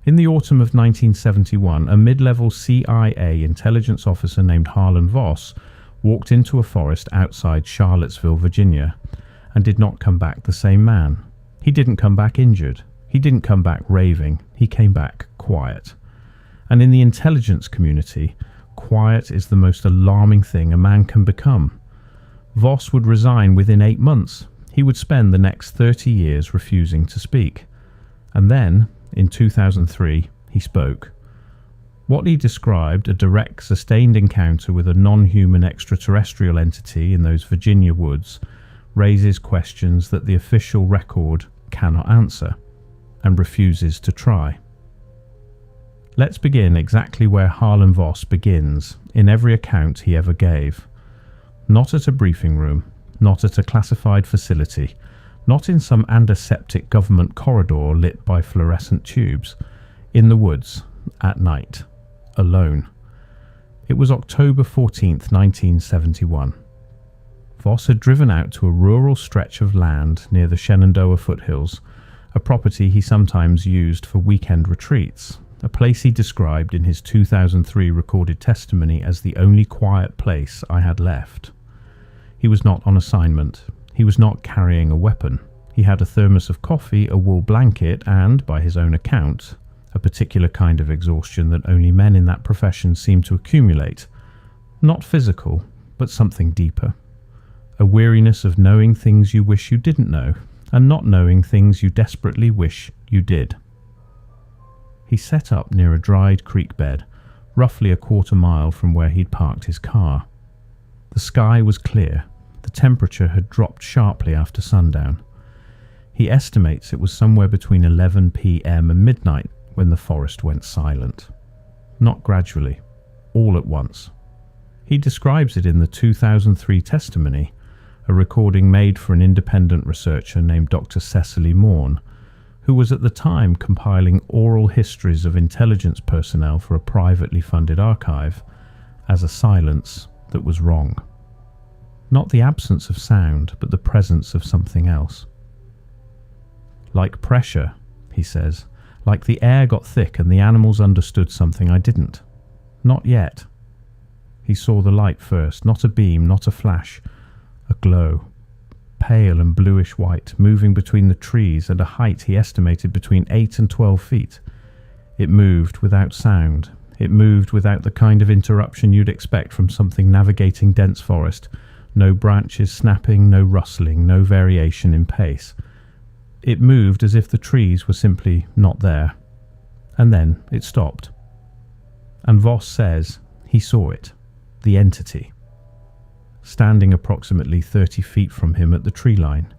In the autumn of 1971, a mid-level CIA intelligence officer named Harlan Voss walked into a forest outside Charlottesville, Virginia, and did not come back the same man. He didn't come back injured. He didn't come back raving. He came back quiet. And in the intelligence community, quiet is the most alarming thing a man can become. Voss would resign within 8 months. He would spend the next 30 years refusing to speak. And then, in 2003, he spoke. What he described, a direct, sustained encounter with a non-human extraterrestrial entity in those Virginia woods, raises questions that the official record cannot answer, and refuses to try. Let's begin exactly where Harlan Voss begins in every account he ever gave. Not at a briefing room, not at a classified facility, not in some antiseptic government corridor lit by fluorescent tubes. In the woods, at night, alone. It was October 14th, 1971. Voss had driven out to a rural stretch of land near the Shenandoah foothills, a property he sometimes used for weekend retreats, a place he described in his 2003 recorded testimony as the only quiet place I had left. He was not on assignment. He was not carrying a weapon. He had a thermos of coffee, a wool blanket, and, by his own account, a particular kind of exhaustion that only men in that profession seem to accumulate. Not physical, but something deeper. A weariness of knowing things you wish you didn't know, and not knowing things you desperately wish you did. He set up near a dried creek bed, roughly a quarter mile from where he'd parked his car. The sky was clear. The temperature had dropped sharply after sundown. He estimates it was somewhere between 11 p.m. and midnight when the forest went silent. Not gradually, all at once. He describes it in the 2003 testimony, a recording made for an independent researcher named Dr. Cecily Morn, who was at the time compiling oral histories of intelligence personnel for a privately funded archive, as a silence that was wrong. Not the absence of sound, but the presence of something else. Like pressure, he says, like the air got thick and the animals understood something I didn't. Not yet. He saw the light first, not a beam, not a flash, a glow, pale and bluish white, moving between the trees at a height he estimated between 8 and 12 feet. It moved without sound. It moved without the kind of interruption you'd expect from something navigating dense forest. No branches snapping, no rustling, no variation in pace. It moved as if the trees were simply not there. And then it stopped. And Voss says he saw it, the entity, standing approximately 30 feet from him at the tree line.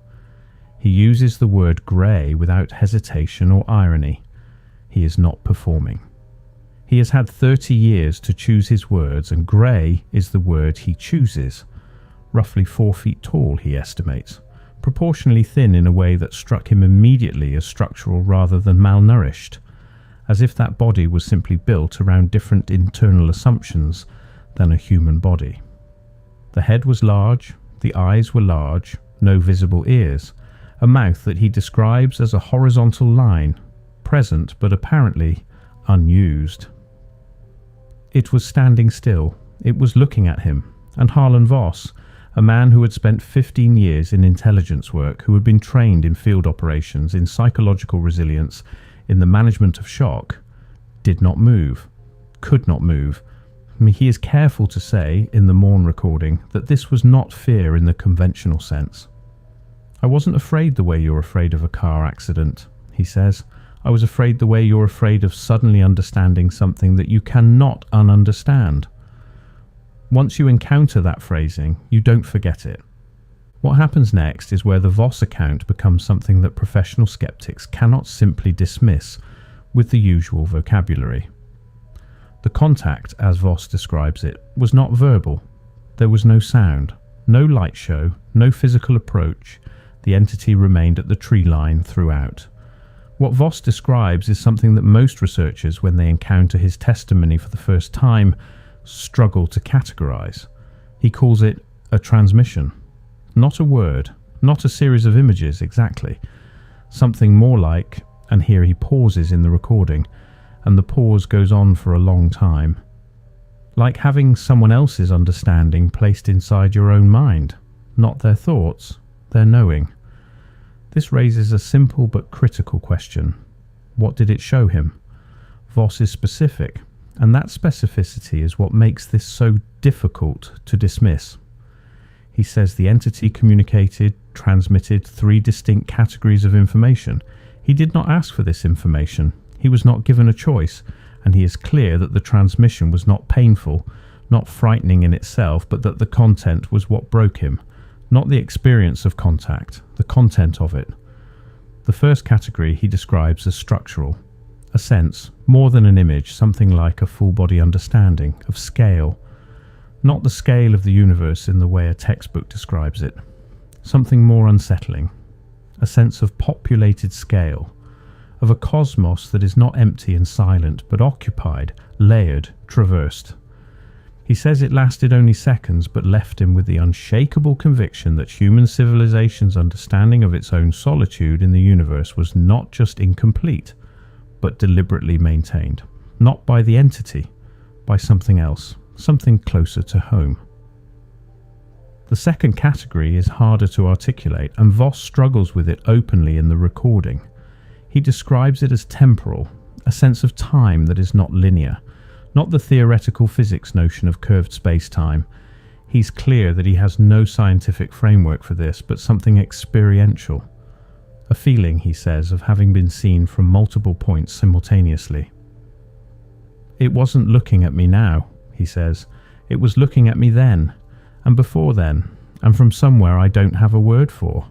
He uses the word grey without hesitation or irony. He is not performing. He has had 30 years to choose his words, and grey is the word he chooses. Roughly 4 feet tall, he estimates, proportionally thin in a way that struck him immediately as structural rather than malnourished, as if that body was simply built around different internal assumptions than a human body. The head was large, the eyes were large, no visible ears, a mouth that he describes as a horizontal line, present but apparently unused. It was standing still, it was looking at him, and Harlan Voss, a man who had spent 15 years in intelligence work, who had been trained in field operations, in psychological resilience, in the management of shock, did not move, could not move. He is careful to say, in the Morn recording, that this was not fear in the conventional sense. I wasn't afraid the way you're afraid of a car accident, he says. I was afraid the way you're afraid of suddenly understanding something that you cannot ununderstand. Once you encounter that phrasing, you don't forget it. What happens next is where the Voss account becomes something that professional skeptics cannot simply dismiss with the usual vocabulary. The contact, as Voss describes it, was not verbal. There was no sound, no light show, no physical approach. The entity remained at the tree line throughout. What Voss describes is something that most researchers, when they encounter his testimony for the first time, struggle to categorize. He calls it a transmission. Not a word, not a series of images exactly. Something more like, and here he pauses in the recording, and the pause goes on for a long time. Like having someone else's understanding placed inside your own mind, not their thoughts, their knowing. This raises a simple but critical question. What did it show him? Voss is specific, and that specificity is what makes this so difficult to dismiss. He says the entity transmitted 3 distinct categories of information. He did not ask for this information. He was not given a choice, and he is clear that the transmission was not painful, not frightening in itself, but that the content was what broke him, not the experience of contact, the content of it. The first category he describes as structural, a sense, more than an image, something like a full-body understanding, of scale, not the scale of the universe in the way a textbook describes it, something more unsettling, a sense of populated scale, of a cosmos that is not empty and silent, but occupied, layered, traversed. He says it lasted only seconds, but left him with the unshakable conviction that human civilization's understanding of its own solitude in the universe was not just incomplete, but deliberately maintained, not by the entity, by something else, something closer to home. The second category is harder to articulate, and Voss struggles with it openly in the recording. He describes it as temporal, a sense of time that is not linear, not the theoretical physics notion of curved space-time. He's clear that he has no scientific framework for this, but something experiential. A feeling, he says, of having been seen from multiple points simultaneously. It wasn't looking at me now, he says. It was looking at me then, and before then, and from somewhere I don't have a word for.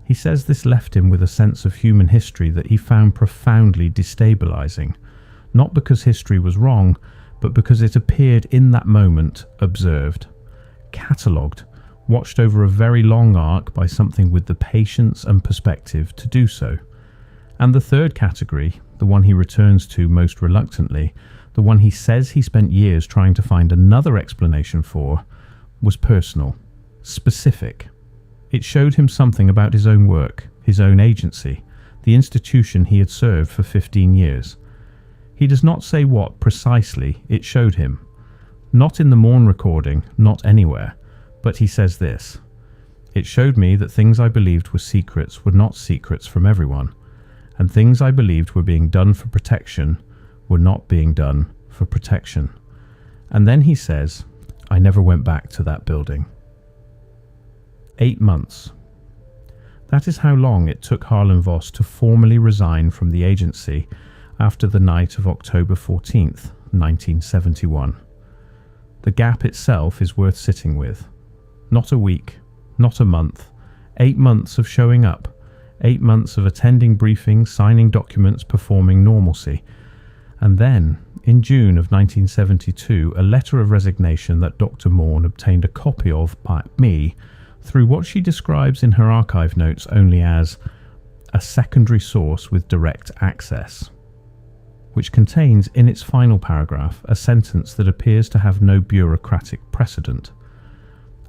He says this left him with a sense of human history that he found profoundly destabilizing, not because history was wrong, but because it appeared in that moment observed, catalogued, watched over a very long arc by something with the patience and perspective to do so. And the third category, the one he returns to most reluctantly, the one he says he spent years trying to find another explanation for, was personal, specific. It showed him something about his own work, his own agency, the institution he had served for 15 years. He does not say what precisely it showed him. Not in the Morn recording, not anywhere, but he says this. It showed me that things I believed were secrets were not secrets from everyone, and things I believed were being done for protection were not being done for protection. And then he says, I never went back to that building. 8 months. That is how long it took Harlan Voss to formally resign from the agency after the night of October 14th, 1971. The gap itself is worth sitting with. Not a week, not a month, 8 months of showing up, 8 months of attending briefings, signing documents, performing normalcy. And then, in June of 1972, a letter of resignation that Dr. Morn obtained a copy of by me through what she describes in her archive notes only as a secondary source with direct access, which contains in its final paragraph a sentence that appears to have no bureaucratic precedent.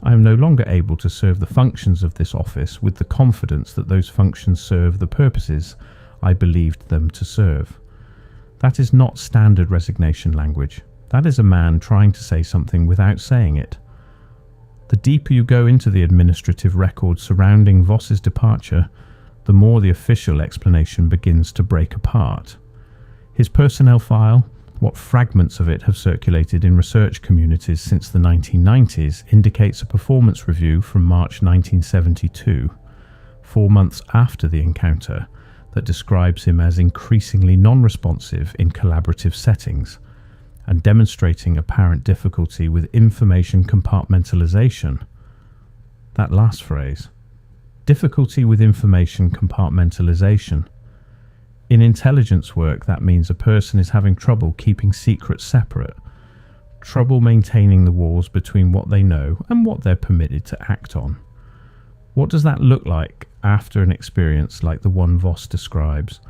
I am no longer able to serve the functions of this office with the confidence that those functions serve the purposes I believed them to serve. That is not standard resignation language. That is a man trying to say something without saying it. The deeper you go into the administrative record surrounding Voss's departure, the more the official explanation begins to break apart. His personnel file, what fragments of it have circulated in research communities since the 1990s, indicates a performance review from March 1972, 4 months after the encounter, that describes him as increasingly non-responsive in collaborative settings and demonstrating apparent difficulty with information compartmentalization. That last phrase, difficulty with information compartmentalization. In intelligence work, that means a person is having trouble keeping secrets separate, trouble maintaining the walls between what they know and what they're permitted to act on. What does that look like after an experience like the one Voss describes?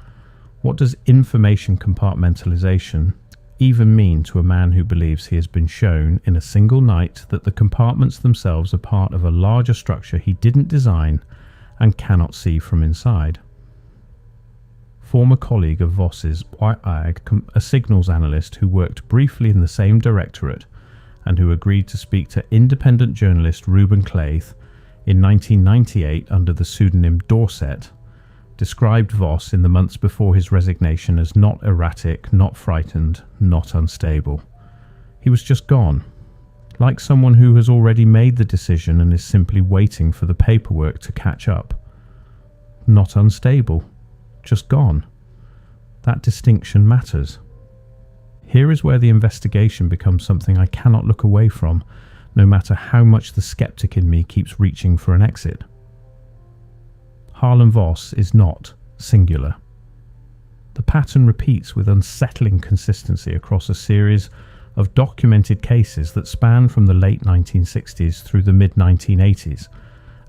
What does information compartmentalization even mean to a man who believes he has been shown in a single night that the compartments themselves are part of a larger structure he didn't design and cannot see from inside? former colleague of Voss's, a signals analyst who worked briefly in the same directorate and who agreed to speak to independent journalist Reuben Claith in 1998 under the pseudonym Dorset, described Voss in the months before his resignation as not erratic, not frightened, not unstable. He was just gone, like someone who has already made the decision and is simply waiting for the paperwork to catch up. Not unstable, just gone. That distinction matters. Here is where the investigation becomes something I cannot look away from, no matter how much the skeptic in me keeps reaching for an exit. Harlan Voss is not singular. The pattern repeats with unsettling consistency across a series of documented cases that span from the late 1960s through the mid-1980s,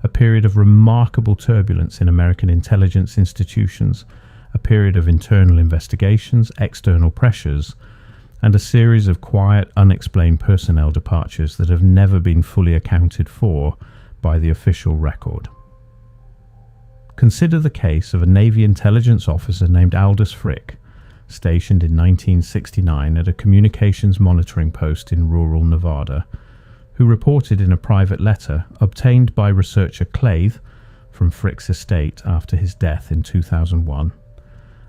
a period of remarkable turbulence in American intelligence institutions, a period of internal investigations, external pressures, and a series of quiet, unexplained personnel departures that have never been fully accounted for by the official record. Consider the case of a Navy intelligence officer named Aldous Frick, stationed in 1969 at a communications monitoring post in rural Nevada, who reported in a private letter obtained by researcher Claith from Frick's estate after his death in 2001,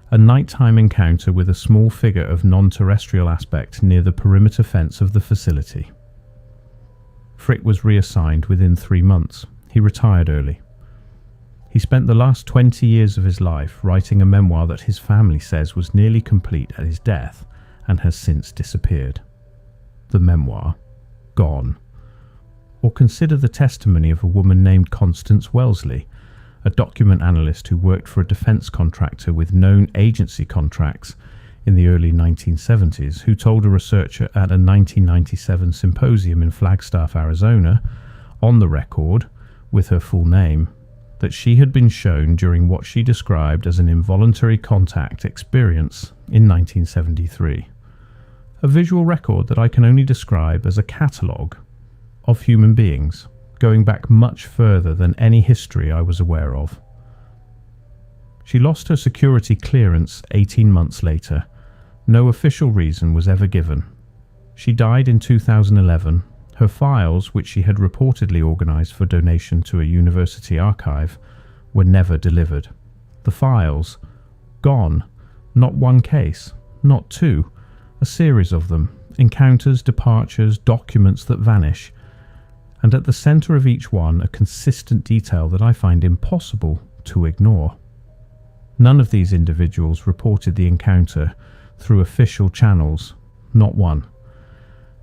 a nighttime encounter with a small figure of non-terrestrial aspect near the perimeter fence of the facility. Frick was reassigned within 3 months. He retired early. He spent the last 20 years of his life writing a memoir that his family says was nearly complete at his death and has since disappeared. The memoir, gone. Or consider the testimony of a woman named Constance Wellesley, a document analyst who worked for a defense contractor with known agency contracts in the early 1970s, who told a researcher at a 1997 symposium in Flagstaff, Arizona, on the record, with her full name, that she had been shown during what she described as an involuntary contact experience in 1973. A visual record that I can only describe as a catalogue of human beings, going back much further than any history I was aware of. She lost her security clearance 18 months later. No official reason was ever given. She died in 2011. Her files, which she had reportedly organised for donation to a university archive, were never delivered. The files, gone. Not one case, not two, a series of them, encounters, departures, documents that vanish, and at the centre of each one a consistent detail that I find impossible to ignore. None of these individuals reported the encounter through official channels, not one.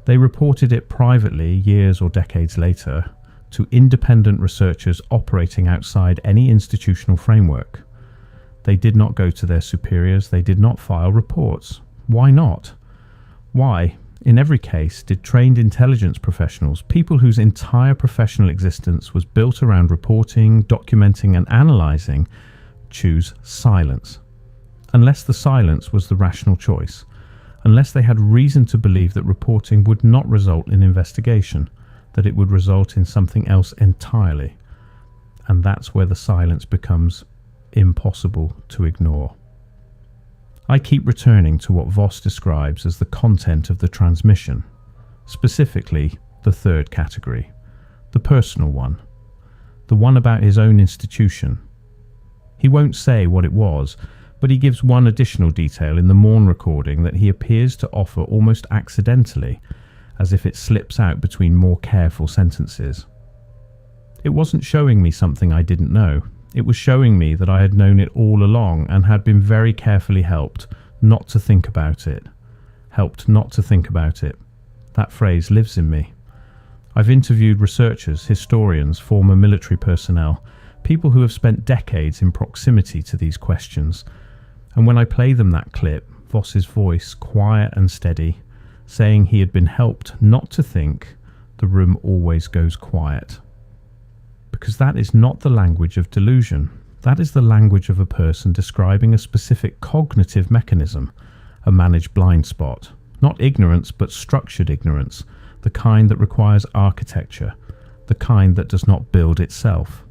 They reported it privately years or decades later to independent researchers operating outside any institutional framework. They did not go to their superiors, they did not file reports. Why not? Why, in every case, did trained intelligence professionals, people whose entire professional existence was built around reporting, documenting and analysing, choose silence? Unless the silence was the rational choice, unless they had reason to believe that reporting would not result in investigation, that it would result in something else entirely. And that's where the silence becomes impossible to ignore. I keep returning to what Voss describes as the content of the transmission, specifically the third category, the personal one, the one about his own institution. He won't say what it was, but he gives one additional detail in the Morn recording that he appears to offer almost accidentally, as if it slips out between more careful sentences. It wasn't showing me something I didn't know. It was showing me that I had known it all along and had been very carefully helped not to think about it. Helped not to think about it. That phrase lives in me. I've interviewed researchers, historians, former military personnel, people who have spent decades in proximity to these questions, and when I play them that clip, Voss's voice, quiet and steady, saying he had been helped not to think, the room always goes quiet. Because that is not the language of delusion. That is the language of a person describing a specific cognitive mechanism, a managed blind spot. Not ignorance, but structured ignorance, the kind that requires architecture, the kind that does not build itself.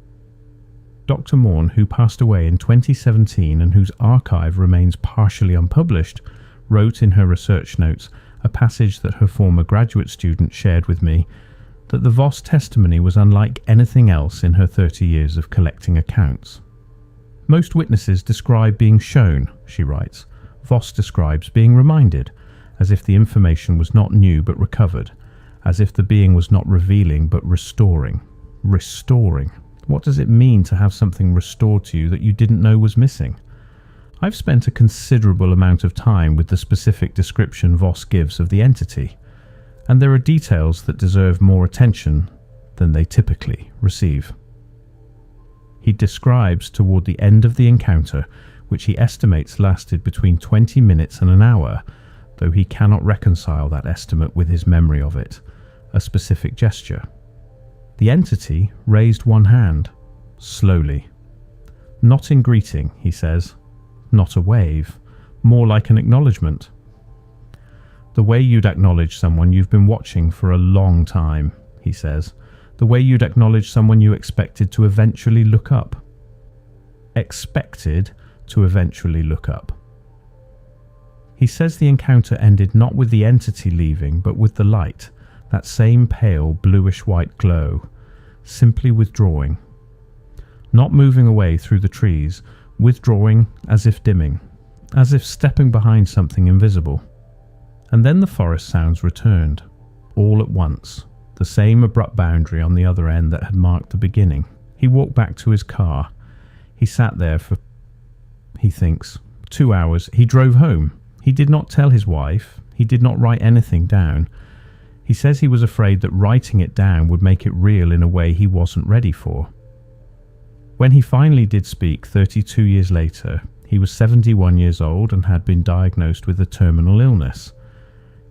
Dr. Morn, who passed away in 2017 and whose archive remains partially unpublished, wrote in her research notes a passage that her former graduate student shared with me, that the Voss testimony was unlike anything else in her 30 years of collecting accounts. Most witnesses describe being shown, she writes. Voss describes being reminded, as if the information was not new but recovered, as if the being was not revealing but restoring. Restoring. What does it mean to have something restored to you that you didn't know was missing? I've spent a considerable amount of time with the specific description Voss gives of the entity, and there are details that deserve more attention than they typically receive. He describes toward the end of the encounter, which he estimates lasted between 20 minutes and an hour, though he cannot reconcile that estimate with his memory of it, a specific gesture. The entity raised one hand, slowly. Not in greeting, he says, not a wave, more like an acknowledgement. The way you'd acknowledge someone you've been watching for a long time, he says. The way you'd acknowledge someone you expected to eventually look up. Expected to eventually look up. He says the encounter ended not with the entity leaving, but with the light, that same pale bluish-white glow, simply withdrawing. Not moving away through the trees, withdrawing as if dimming, as if stepping behind something invisible. And then the forest sounds returned, all at once, the same abrupt boundary on the other end that had marked the beginning. He walked back to his car. He sat there for, he thinks, 2 hours. He drove home. He did not tell his wife. He did not write anything down. He says he was afraid that writing it down would make it real in a way he wasn't ready for. When he finally did speak 32 years later, he was 71 years old and had been diagnosed with a terminal illness.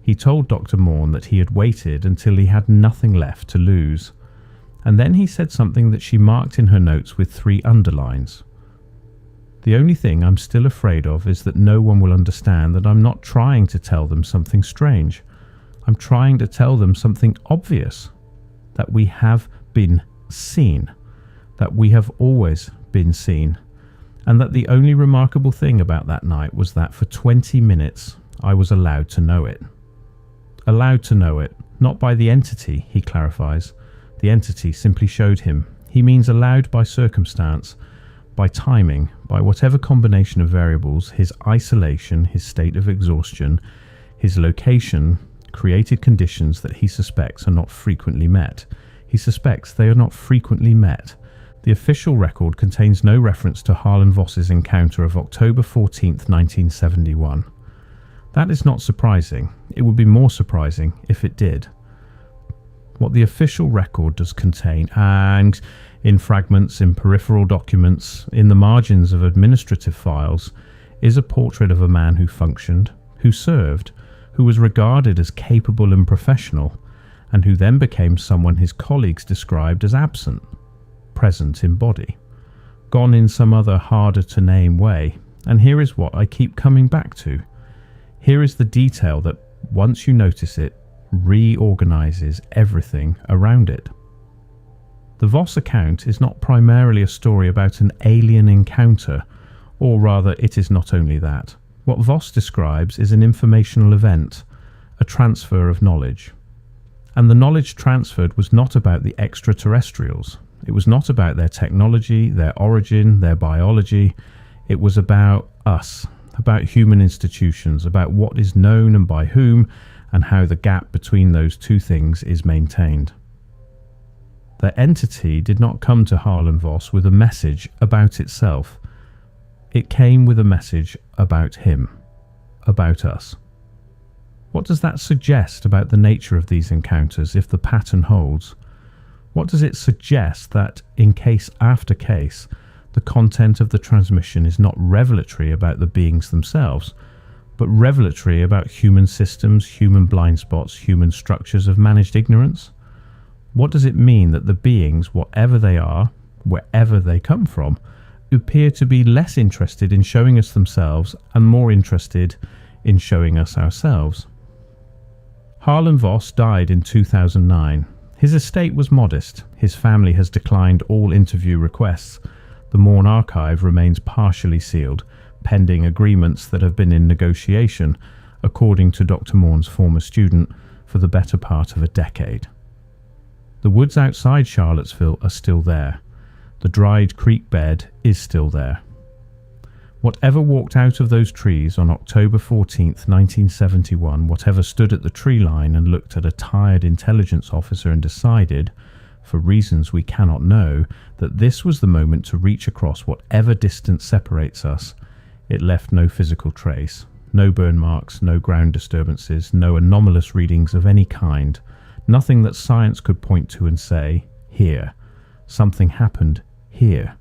He told Dr. Morn that he had waited until he had nothing left to lose, and then he said something that she marked in her notes with 3 underlines. The only thing I'm still afraid of is that no one will understand that I'm not trying to tell them something strange. I'm trying to tell them something obvious, that we have been seen, that we have always been seen, and that the only remarkable thing about that night was that for 20 minutes I was allowed to know it. Allowed to know it, not by the entity, he clarifies. The entity simply showed him. He means allowed by circumstance, by timing, by whatever combination of variables, his isolation, his state of exhaustion, his location, created conditions that he suspects are not frequently met. He suspects they are not frequently met. The official record contains no reference to Harlan Voss's encounter of October 14th, 1971. That is not surprising. It would be more surprising if it did. What the official record does contain, and in fragments, in peripheral documents, in the margins of administrative files, is a portrait of a man who functioned, who served, who was regarded as capable and professional, and who then became someone his colleagues described as absent, present in body, gone in some other harder-to-name way. And here is what I keep coming back to. Here is the detail that, once you notice it, reorganizes everything around it. The Voss account is not primarily a story about an alien encounter, or rather it is not only that. What Voss describes is an informational event, a transfer of knowledge. And the knowledge transferred was not about the extraterrestrials. It was not about their technology, their origin, their biology. It was about us, about human institutions, about what is known and by whom, and how the gap between those two things is maintained. The entity did not come to Harlan Voss with a message about itself. It came with a message about him, about us. What does that suggest about the nature of these encounters if the pattern holds? What does it suggest that, in case after case, the content of the transmission is not revelatory about the beings themselves, but revelatory about human systems, human blind spots, human structures of managed ignorance? What does it mean that the beings, whatever they are, wherever they come from, appear to be less interested in showing us themselves and more interested in showing us ourselves? Harlan Voss died in 2009. His estate was modest. His family has declined all interview requests. The Mourne archive remains partially sealed, pending agreements that have been in negotiation, according to Dr. Mourne's former student, for the better part of a decade. The woods outside Charlottesville are still there. The dried creek bed is still there. Whatever walked out of those trees on October 14th, 1971, whatever stood at the tree line and looked at a tired intelligence officer and decided, for reasons we cannot know, that this was the moment to reach across whatever distance separates us, it left no physical trace, no burn marks, no ground disturbances, no anomalous readings of any kind, nothing that science could point to and say, here, something happened here.